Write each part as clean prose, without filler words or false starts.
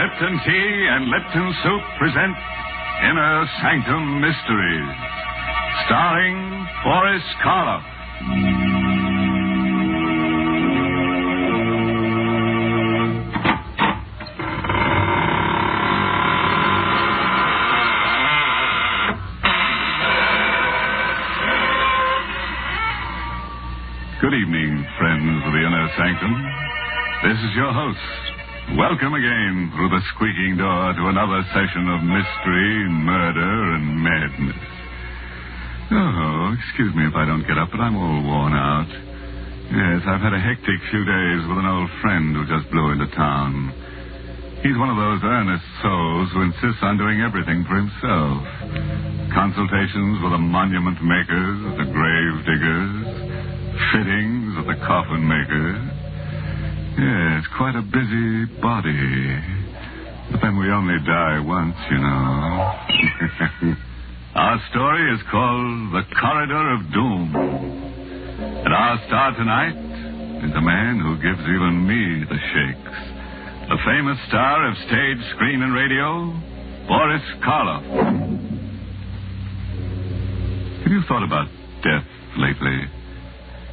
Lipton Tea and Lipton Soup present Inner Sanctum Mysteries, starring Boris Karloff. Good evening, friends of the Inner Sanctum. This is your host. Welcome again through the squeaking door to another session of mystery, murder, and madness. Oh, excuse me if I don't get up, but I'm all worn out. Yes, I've had a hectic few days with an old friend who just blew into town. He's one of those earnest souls who insists on doing everything for himself. Consultations with the monument makers, the grave diggers, fittings of the coffin maker. Yes, quite a busy body. But then we only die once, you know. Our story is called The Corridor of Doom. And our star tonight is a man who gives even me the shakes. The famous star of stage, screen, and radio, Boris Karloff. Have you thought about death lately?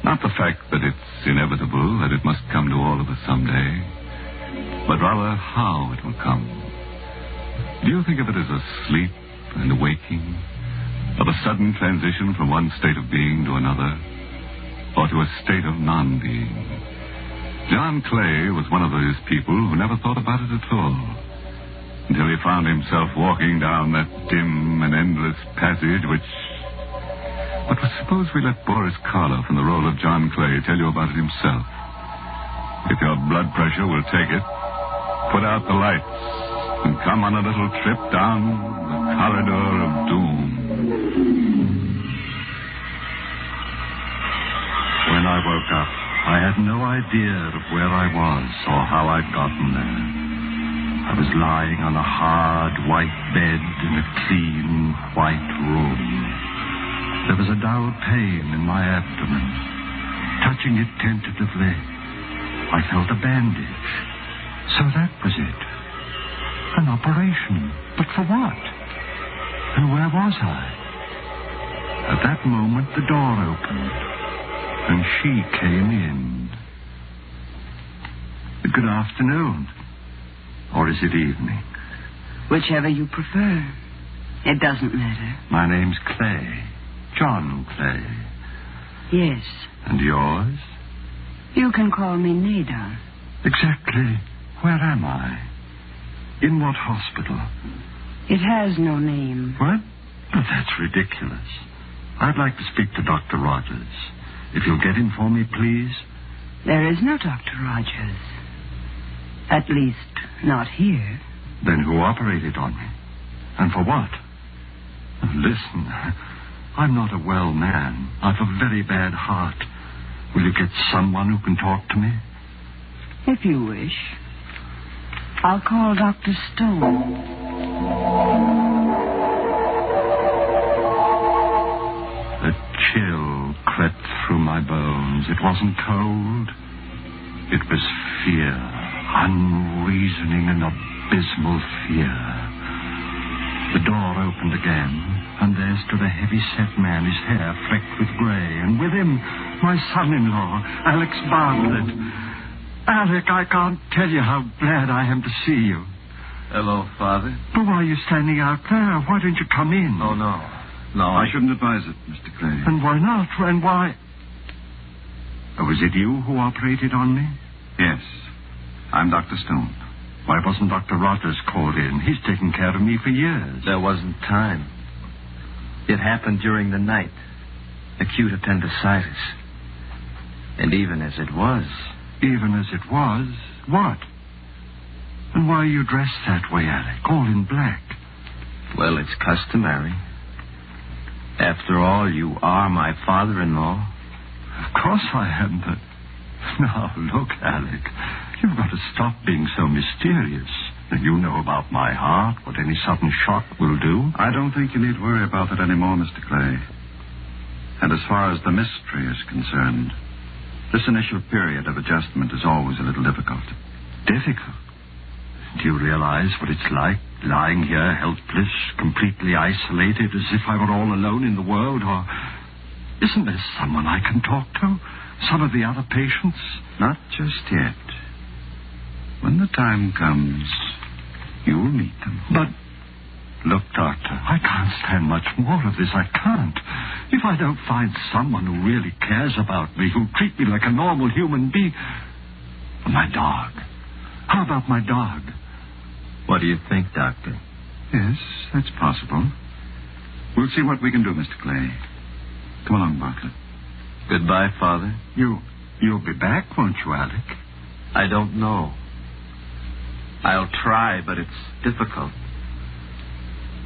Not the fact that it's inevitable, that it must come to all of us someday, but rather how it will come. Do you think of it as a sleep and a waking, of a sudden transition from one state of being to another, or to a state of non-being? John Clay was one of those people who never thought about it at all, until he found himself walking down that dim and endless passage which... But suppose we let Boris Karloff in the role of John Clay tell you about it himself. If your blood pressure will take it, put out the lights and come on a little trip down the corridor of doom. When I woke up, I had no idea of where I was or how I'd gotten there. I was lying on a hard, white bed in a clean, white room. There was a dull pain in my abdomen. Touching it tentatively, I felt a bandage. So that was it. An operation. But for what? And where was I? At that moment, the door opened, and she came in. Good afternoon. Or is it evening? Whichever you prefer. It doesn't matter. My name's Clay. John Clay. Yes. And yours? You can call me Nada. Exactly. Where am I? In what hospital? It has no name. What? But that's ridiculous. I'd like to speak to Dr. Rogers. If you'll get him for me, please. There is no Dr. Rogers. At least, not here. Then who operated on me? And for what? Listen, I'm not a well man. I've a very bad heart. Will you get someone who can talk to me? If you wish. I'll call Dr. Stone. A chill crept through my bones. It wasn't cold. It was fear. Unreasoning and abysmal fear. The door opened again. And there stood a heavy-set man, his hair flecked with gray, and with him, my son-in-law, Alex Bartlett. Alec, I can't tell you how glad I am to see you. Hello, Father. But why are you standing out there? Why don't you come in? Oh, no. No, I shouldn't advise it, Mr. Clay. And why not? And why? Oh, was it you who operated on me? Yes. I'm Dr. Stone. Why wasn't Dr. Rogers called in? He's taken care of me for years. There wasn't time. It happened during the night. Acute appendicitis. And even as it was... Even as it was? What? And why are you dressed that way, Alec? All in black. Well, it's customary. After all, you are my father-in-law. Of course I am, but... Now, look, Alec. You've got to stop being so mysterious. And you know about my heart, what any sudden shock will do. I don't think you need worry about it anymore, Mr. Clay. And as far as the mystery is concerned, this initial period of adjustment is always a little difficult. Difficult? Do you realize what it's like, lying here helpless, completely isolated, as if I were all alone in the world? Or isn't there someone I can talk to? Some of the other patients? Not just yet. When the time comes, you'll meet them. But, look, Doctor, I can't stand much more of this. I can't. If I don't find someone who really cares about me, who'll treat me like a normal human being... My dog. How about my dog? What do you think, Doctor? Yes, that's possible. We'll see what we can do, Mr. Clay. Come along, Bartlett. Goodbye, Father. You'll be back, won't you, Alec? I don't know. I'll try, but it's difficult.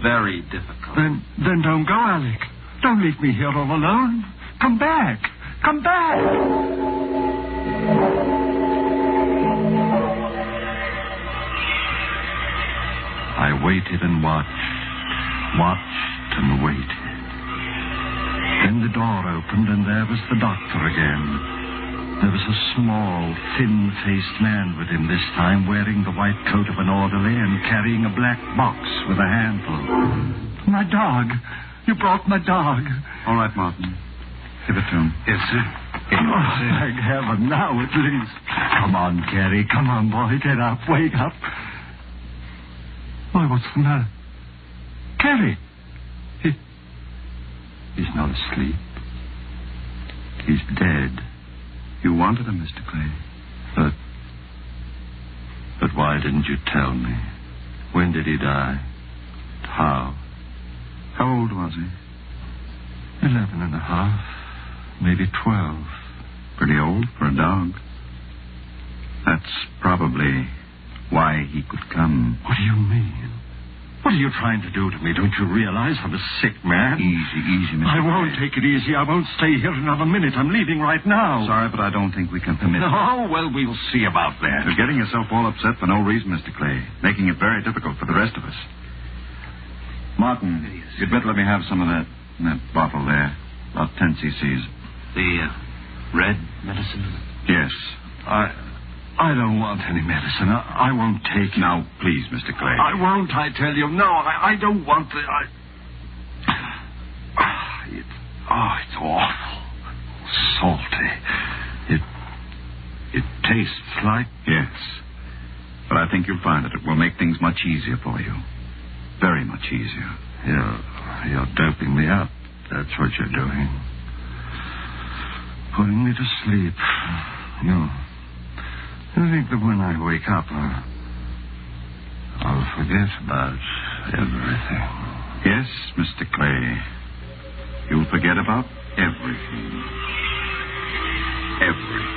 Very difficult. Then don't go, Alec. Don't leave me here all alone. Come back. Come back. I waited and watched and waited. Then the door opened, and there was the doctor again. There was a small, thin-faced man with him this time, wearing the white coat of an orderly and carrying a black box with a handle. My dog. You brought my dog. All right, Martin. Give it to him. Yes, sir. Thank heaven, now at least. Come on, Carrie. Come on, boy. Get up. Wake up. Why, what's the matter? Carrie! He's not asleep. He's dead. You wanted him, Mr. Clay. But why didn't you tell me? When did he die? How? How old was he? 11 and a half. Maybe 12. Pretty old for a dog. That's probably why he could come. What do you mean? What are you trying to do to me? Don't you realize I'm a sick man? Easy, Mr. I won't Clay. take it easy. I won't stay here another minute. I'm leaving right now. Sorry, but I don't think we can permit it. Oh, well, we'll see about that. You're getting yourself all upset for no reason, Mr. Clay, making it very difficult for the rest of us. Martin, you'd better let me have some of that bottle there. About 10 cc's. The red medicine? Yes. I don't want any medicine. I won't take it. Now, please, Mr. Clay. I won't, I tell you. No, I don't want the... It's awful. Salty. It tastes like... Yes. But I think you'll find that it will make things much easier for you. Very much easier. You're doping me up. That's what you're doing. Putting me to sleep. You think that when I wake up, I'll forget about everything? Yes, Mr. Clay. You'll forget about everything. Everything.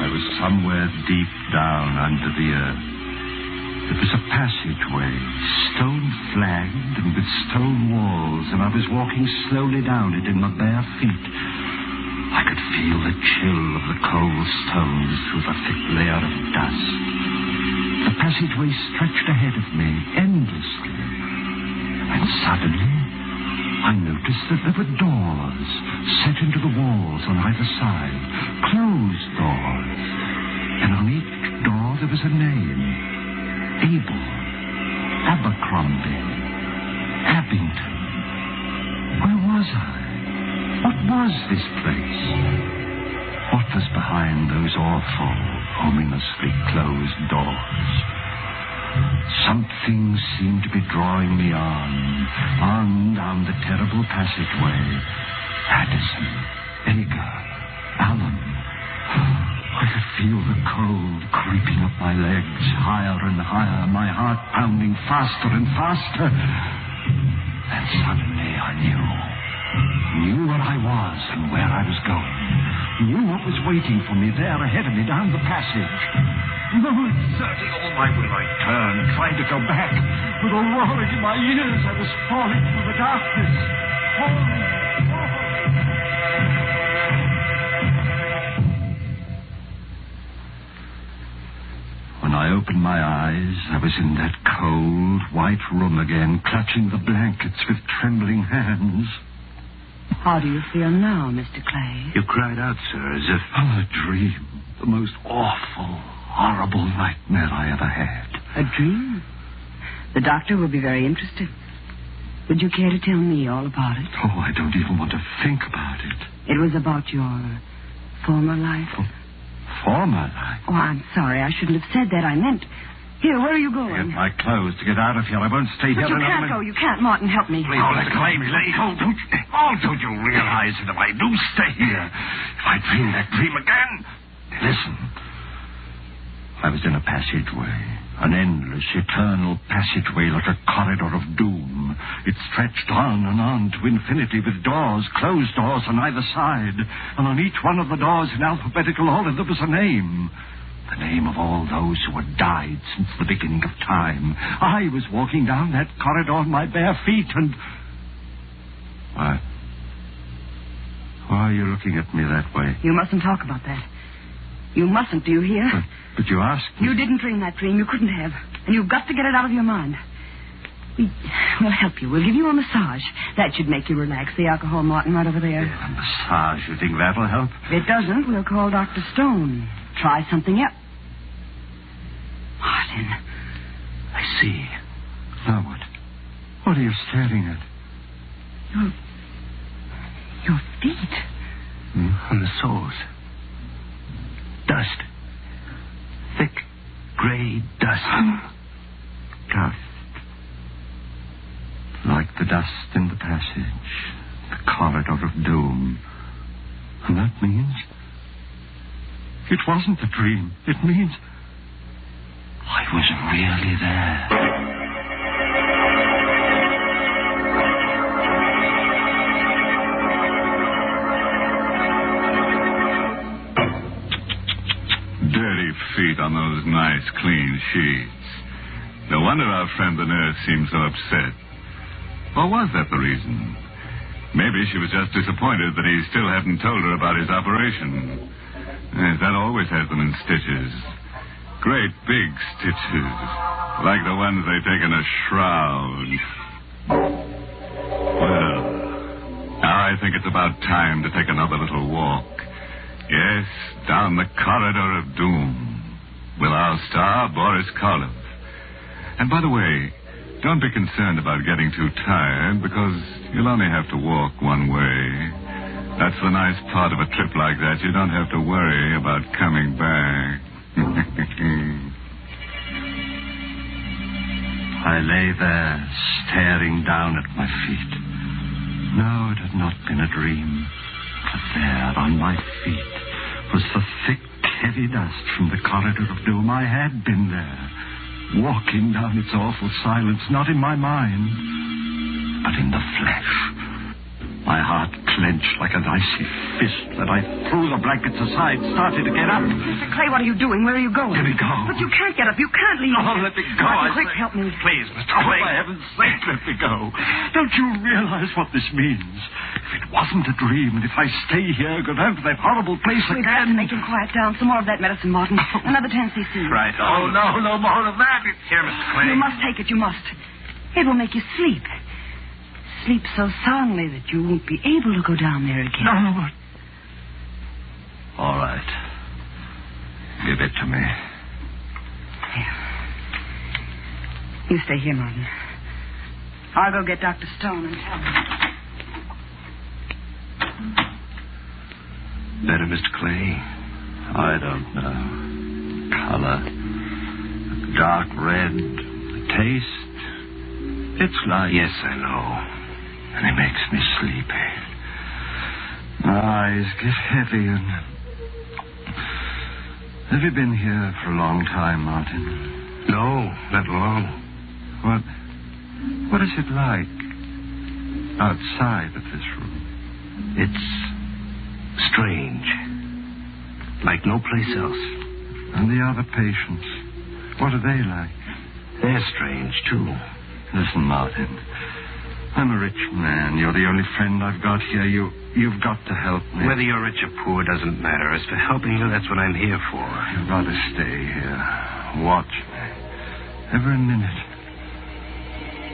I was somewhere deep down under the earth. It was a passageway, stone-flagged and with stone walls, and I was walking slowly down it in my bare feet. I could feel the chill of the cold stones through the thick layer of dust. The passageway stretched ahead of me, endlessly. And suddenly, I noticed that there were doors set into the walls on either side, closed doors. And on each door there was a name. Abel, Abercrombie, Abington. Where was I? What was this place? What was behind those awful, ominously closed doors? Something seemed to be drawing me on down the terrible passageway. Addison, Edgar, Allen. I could feel the cold creeping up my legs, higher and higher, my heart pounding faster and faster. And suddenly I knew where I was and where I was going. Knew what was waiting for me there ahead of me down the passage. No, exerting all my will, I turned, trying to go back. With a roaring in my ears, I was falling through the darkness. Falling. When I opened my eyes, I was in that cold, white room again, clutching the blankets with trembling hands. How do you feel now, Mr. Clay? You cried out, sir, as if... A dream. The most awful, horrible nightmare I ever had. A dream? The doctor will be very interested. Would you care to tell me all about it? Oh, I don't even want to think about it. It was about your former life? Former life? Oh, I'm sorry. I shouldn't have said that. I meant... Here, where are you going? Get my clothes to get out of here. I won't stay here But you another can't minute. go. You can't, Martin. Help me. Please, let go. Don't you realize that if I do stay here, if I dream that dream again... Listen. I was in a passageway. An endless, eternal passageway like a corridor of doom. It stretched on and on to infinity with doors, closed doors on either side. And on each one of the doors in alphabetical order there was a name. The name of all those who had died since the beginning of time. I was walking down that corridor on my bare feet and... Why are you looking at me that way? You mustn't talk about that. You mustn't, do you hear? But you asked me... You didn't dream that dream. You couldn't have. And you've got to get it out of your mind. We'll help you. We'll give you a massage. That should make you relax. The alcohol, Martin, right over there. A massage, you think that'll help? If it doesn't, we'll call Dr. Stone. Try something else. Martin. I see. Now what? What are you staring at? Your feet. On the soles. Dust. Thick, gray dust. Dust. Like the dust in the passage. The corridor of doom. And that means... It wasn't a dream. It means... I was really there. Dirty feet on those nice, clean sheets. No wonder our friend the nurse seemed so upset. Or was that the reason? Maybe she was just disappointed that he still hadn't told her about his operation. Yes, that always has them in stitches. Great big stitches. Like the ones they take in a shroud. Well, now I think it's about time to take another little walk. Yes, down the corridor of doom with our star, Boris Karloff. And by the way, don't be concerned about getting too tired, because you'll only have to walk one way. That's the nice part of a trip like that. You don't have to worry about coming back. I lay there, staring down at my feet. No, it had not been a dream. But there, on my feet, was the thick, heavy dust from the corridor of doom. I had been there, walking down its awful silence, not in my mind, but in the flesh. My heart clenched like an icy fist, and I threw the blankets aside, started to get up. Mr. Clay, what are you doing? Where are you going? Let me go. But you can't get up. You can't leave. Oh, let me go. Martin, quick, help me. Please, Mr. Clay. For heaven's sake, let me go. Don't you realize what this means? If it wasn't a dream, and if I stay here, go down to that horrible place We've got again... to make him quiet down. Some more of that medicine, Martin. Another 10 cc. Right. Oh, no more of that. Here, Mr. Clay. You must take it. You must. It will make you sleep. Sleep so soundly that you won't be able to go down there again. No, but... All right. Give it to me. Here. You stay here, Martin. I'll go get Dr. Stone and tell him. Better, Mr. Clay? I don't know. Color. Dark red. Taste. It's like... Yes, I know. And it makes me sleepy. My eyes get heavy and... Have you been here for a long time, Martin? No, not long. What is it like outside of this room? It's strange. Like no place else. And the other patients, what are they like? They're strange, too. Listen, Martin. I'm a rich man. You're the only friend I've got here. You've got to help me. Whether you're rich or poor doesn't matter. As for helping you, that's what I'm here for. You've got to stay here. Watch me. Every minute.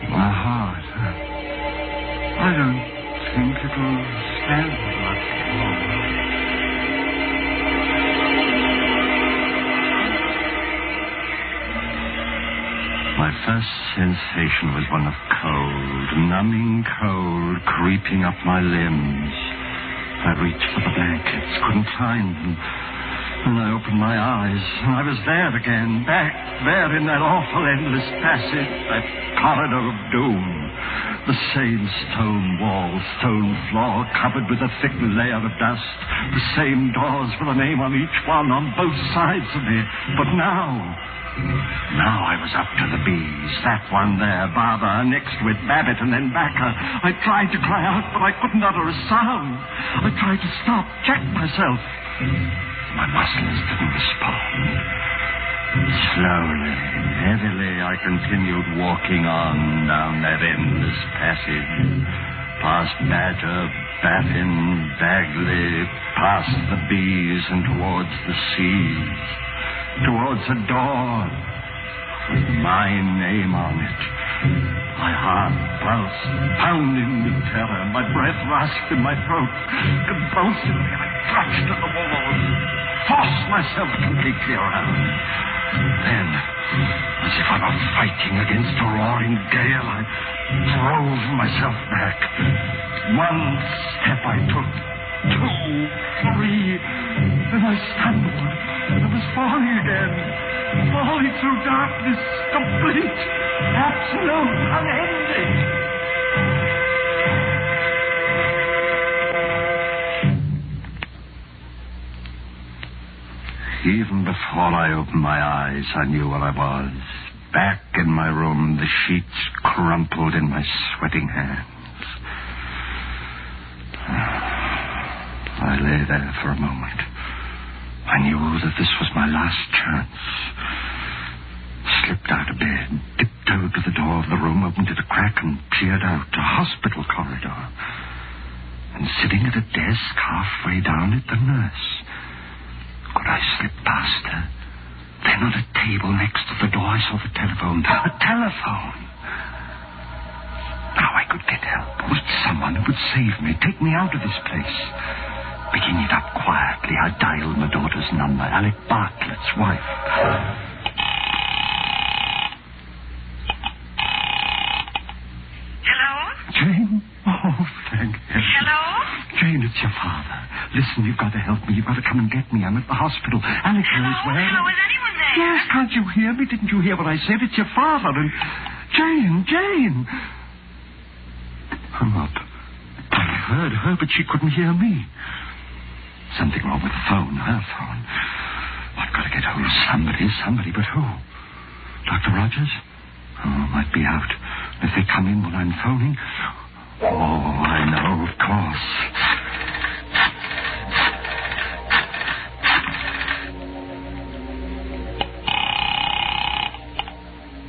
My heart. I don't think it'll bad luck. My first sensation was one of cold, numbing cold, creeping up my limbs. I reached for the blankets, couldn't find them. And I opened my eyes, and I was there again, back there in that awful endless passage, that corridor of doom. The same stone wall, stone floor, covered with a thick layer of dust. The same doors with a name on each one, on both sides of me. But now I was up to the bees. That one there, Barbara, next to it, Babbitt, and then Backer. I tried to cry out, but I couldn't utter a sound. I tried to stop, check myself. My muscles didn't respond. Slowly, heavily, I continued walking on down that endless passage. Past Badger, Baffin, Bagley, past the bees and towards the seas. Towards a door with my name on it. My heart pulsed, pounding with terror. My breath rasped in my throat. Convulsively, I clutched at the walls, forced myself completely around. Then, as if I were fighting against a roaring gale, I drove myself back. One step I took, 2, 3, then I stumbled. I was falling again, falling through darkness, complete, absolute, unending. Even before I opened my eyes, I knew where I was. Back in my room, the sheets crumpled in my sweating hands. I lay there for a moment. I knew that this was my last chance. Slipped out of bed, tiptoed to the door of the room, opened it a crack, and peered out a hospital corridor. And sitting at a desk halfway down it, the nurse. Could I slip past her? Then on a table next to the door, I saw the telephone. A telephone! Now I could get help. With someone who would save me, take me out of this place. Picking it up quietly, I dialed my daughter's number, Alec Bartlett's wife. Hello? Jane? Oh, thank heaven. Hello? Jane, it's your father. Listen, you've got to help me. You've got to come and get me. I'm at the hospital. Alec knows where. Hello, is anyone there? Yes, can't you hear me? Didn't you hear what I said? It's your father. And Jane. I'm up. I heard her, but she couldn't hear me. Something wrong with the phone, her phone. I've got to get hold of somebody, but who? Dr. Rogers? Oh, might be out. If they come in when I'm phoning. Oh, I know, of course.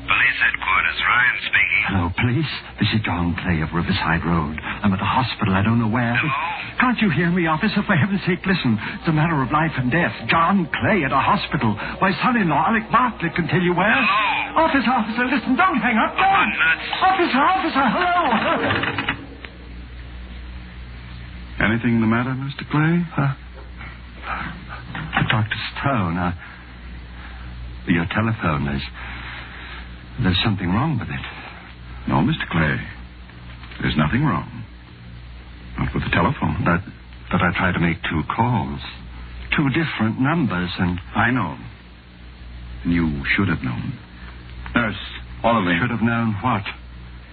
Police headquarters, Ryan speaking. Hello, police. This is John Clay of Riverside Road. I'm at a hospital. I don't know where. Hello? Can't you hear me, officer? For heaven's sake, listen. It's a matter of life and death. John Clay at a hospital. My son-in-law, Alec Bartlett, can tell you where. Hello? Officer, listen. Don't hang up. Don't. Officer, hello. Anything the matter, Mr. Clay? Dr. Stone, your telephone, there's something wrong with it. No, Mr. Clay. There's nothing wrong. Not with the telephone. But I tried to make 2 calls. 2 different numbers, and... I know. And you should have known. Nurse, all of them. Should have known what?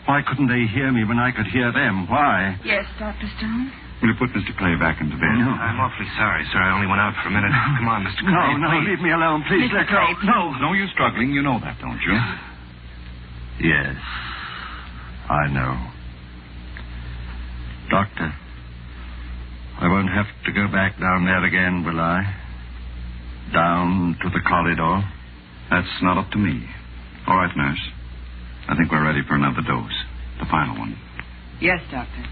Why couldn't they hear me when I could hear them? Why? Yes, Dr. Stone? Will you put Mr. Clay back into bed? No. I'm awfully sorry, sir. I only went out for a minute. Come on, Mr. Clay. No, please. leave me alone, please. Mr. Let go. Clay, No. No use struggling. You know that, don't you? Yes, I know. Doctor, I won't have to go back down there again, will I? Down to the corridor? That's not up to me. All right, nurse. I think we're ready for another dose. The final one. Yes, Doctor.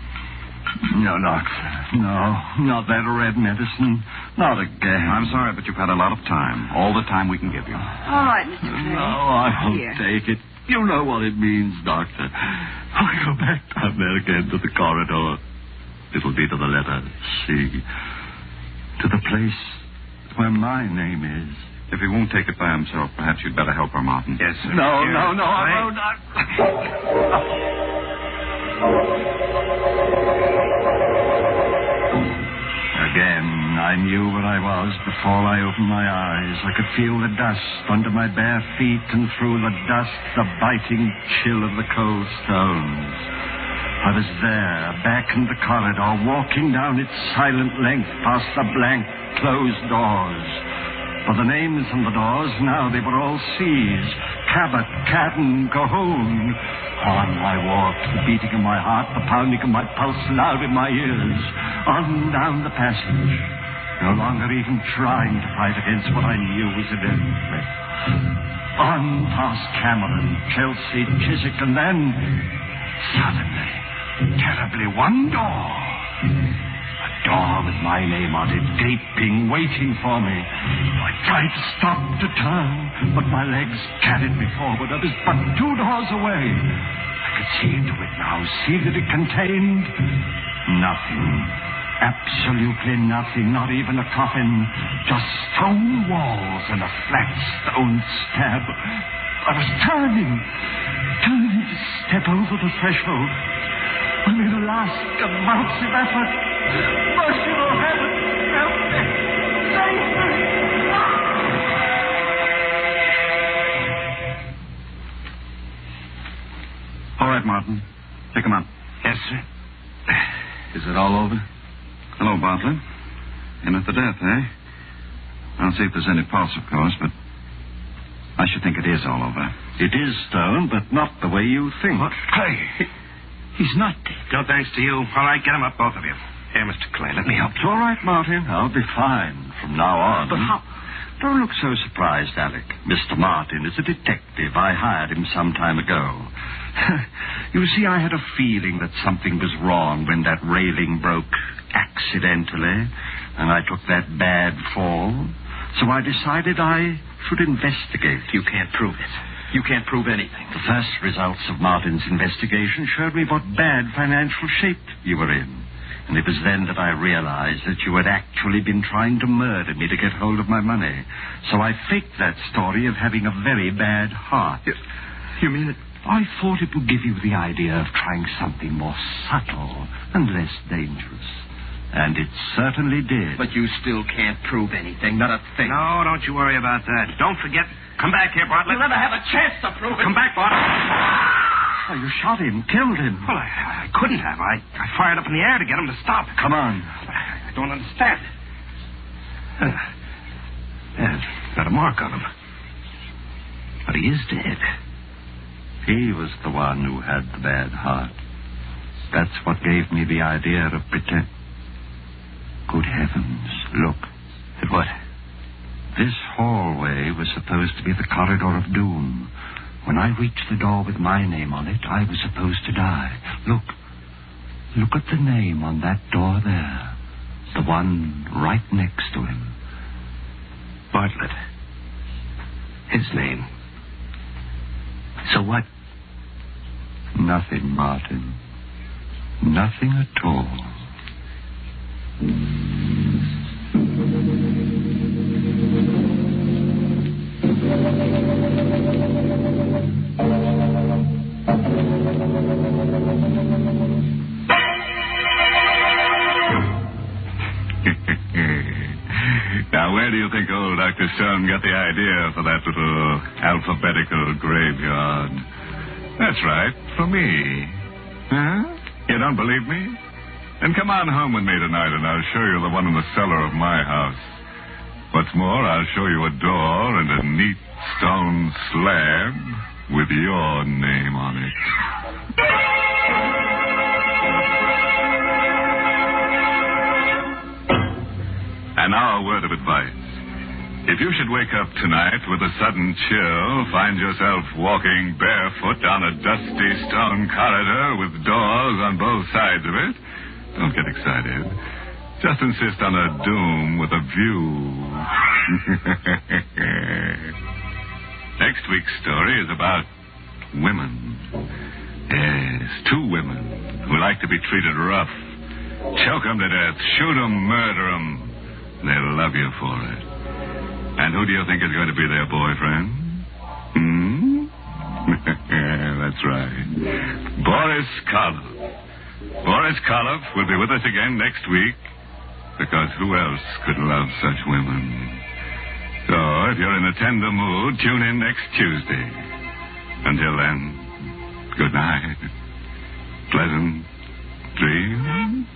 No, doctor. No, not that red medicine. Not again. I'm sorry, but you've had a lot of time. All the time we can give you. All right, Mr. Clay. No, I won't Here. take it. You know what it means, Doctor. I'll go back down there again to the corridor. it'll be to the letter C. To the place where my name is. If he won't take it by himself, perhaps you'd better help her, Martin. Yes, sir. No, Here. I won't. Again, I knew where I was before I opened my eyes. I could feel the dust under my bare feet, and through the dust, the biting chill of the cold stones. I was there, back in the corridor, walking down its silent length past the blank, closed doors. For the names on the doors, now they were all C's. Cabot, Cadden, Cahoon. On I walked, the beating of my heart, the pounding of my pulse loud in my ears. On down the passage, no longer even trying to fight against what I knew was inevitable. On past Cameron, Chelsea, Chiswick, and then, suddenly, terribly, one door. A door with my name on it, gaping, waiting for me. I tried to stop, to turn, but my legs carried me forward. I was but 2 doors away. I could see into it now, see that it contained nothing. Absolutely nothing, not even a coffin. Just stone walls and a flat stone slab. I was turning to step over the threshold. I made a last convulsive effort. Merciful heaven, help me! Save me! All right, Martin. Pick him up. Yes, sir. Is it all over? Hello, Bartlett. In at the death, eh? I'll see if there's any pulse, of course, but I should think it is all over. It is stone, but not the way you think. What? Clay. He's not dead. No thanks to you. All right, get him up, both of you. Here, Mr. Clay, let me help It's you. all right, Martin. I'll be fine from now on. But how? Don't look so surprised, Alec. Mr. Martin is a detective. I hired him some time ago. You see, I had a feeling that something was wrong when that railing broke accidentally, and I took that bad fall. So I decided I should investigate. You can't prove it. You can't prove anything. The first results of Martin's investigation showed me what bad financial shape you were in. And it was then that I realized that you had actually been trying to murder me to get hold of my money. So I faked that story of having a very bad heart. You mean it? I thought it would give you the idea of trying something more subtle and less dangerous. And it certainly did. But you still can't prove anything, not a thing. No, don't you worry about that. Don't forget. Come back here, Bartlett. You'll never have a chance to prove it. Come back, Bartlett. Oh, you shot him, killed him. Well, I couldn't have. I fired up in the air to get him to stop. Come on. I don't understand. There's not a mark on him. But he is dead. He was the one who had the bad heart. That's what gave me the idea of pretend. Good heavens, look. At what? This hallway was supposed to be the corridor of doom. When I reached the door with my name on it, I was supposed to die. Look at the name on that door there. The one right next to him. Bartlett. His name. So what? Nothing, Martin. Nothing at all. Now, where do you think old Dr. Stone got the idea for that little alphabetical graveyard? That's right, for me. Huh? You don't believe me? Then come on home with me tonight, and I'll show you the one in the cellar of my house. What's more, I'll show you a door and a neat stone slab with your name on it. And now a word of advice. If you should wake up tonight with a sudden chill, find yourself walking barefoot down a dusty stone corridor with doors on both sides of it, don't get excited. Just insist on a doom with a view. Next week's story is about women. Yes, 2 women who like to be treated rough. Choke 'em to death. Shoot 'em, murder 'em. They'll love you for it. And who do you think is going to be their boyfriend? That's right. Boris Karloff. Boris Karloff will be with us again next week, because who else could love such women? So, if you're in a tender mood, tune in next Tuesday. Until then, good night. Pleasant dreams.